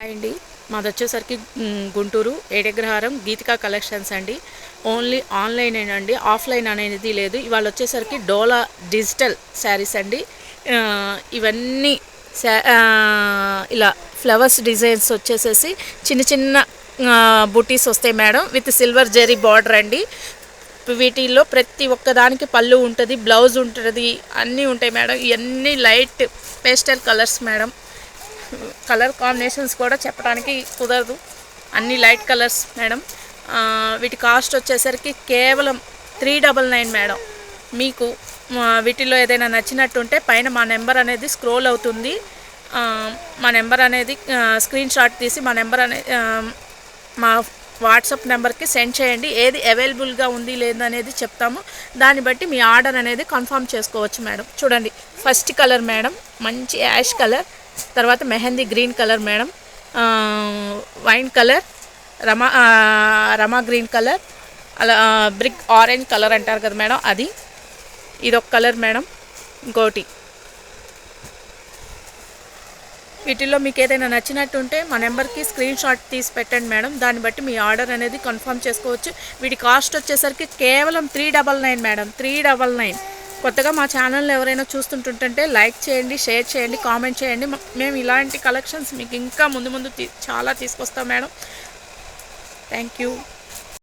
అండి మాది వచ్చేసరికి గుంటూరు ఏడగ్రహారం గీతికా కలెక్షన్స్ అండి. ఓన్లీ ఆన్లైనేనండి, ఆఫ్లైన్ అనేది లేదు. ఇవాళ వచ్చేసరికి డోలా డిజిటల్ శారీస్ అండి. ఇవన్నీ ఇలా ఫ్లవర్స్ డిజైన్స్ వచ్చేసేసి చిన్న చిన్న బుటీస్ వస్తాయి madam, with silver zari border అండి. వీటిల్లో ప్రతి ఒక్కదానికి పళ్ళు ఉంటుంది, బ్లౌజ్ ఉంటుంది, అన్నీ ఉంటాయి మేడం. ఇవన్నీ light pastel colours madam. Colour combinations కూడా చెప్పడానికి కుదరదు, అన్ని లైట్ కలర్స్ మేడం. వీటి కాస్ట్ వచ్చేసరికి కేవలం 399 మేడం. మీకు వీటిలో ఏదైనా నచ్చినట్టుంటే పైన మా నెంబర్ అనేది స్క్రోల్ అవుతుంది. మా నెంబర్ అనేది స్క్రీన్ షాట్ తీసి మా నెంబర్ అనేది మా వాట్సాప్ నెంబర్కి సెండ్ చేయండి. ఏది అవైలబుల్గా ఉంది లేదనేది చెప్తాము, దాన్ని బట్టి మీ ఆర్డర్ అనేది కన్ఫర్మ్ చేసుకోవచ్చు మేడం. చూడండి, ఫస్ట్ కలర్ మేడం మంచి యాష్ కలర్, తర్వాత mehndi green colour madam, wine colour, రమా గ్రీన్ కలర్, అలా బ్రిక్ ఆరెంజ్ కలర్ అంటారు కదా మేడం, అది. ఇదొక కలర్ మేడం. ఇంకోటి వీటిల్లో మీకు ఏదైనా నచ్చినట్టుంటే మా నెంబర్కి స్క్రీన్ షాట్ తీసి పెట్టండి మేడం, దాన్ని బట్టి మీ ఆర్డర్ అనేది కన్ఫర్మ్ చేసుకోవచ్చు. వీటి కాస్ట్ వచ్చేసరికి కేవలం 399 మేడం, 399. కొత్తగా మా ఛానల్ ఎవరైనా చూస్తుంటుంటే లైక్ చేయండి, షేర్ చేయండి, కామెంట్ చేయండి. మేము ఇలాంటి కలెక్షన్స్ మీకు ఇంకా ముందు చాలా తీసుకొస్తాం మేడం. Thank you.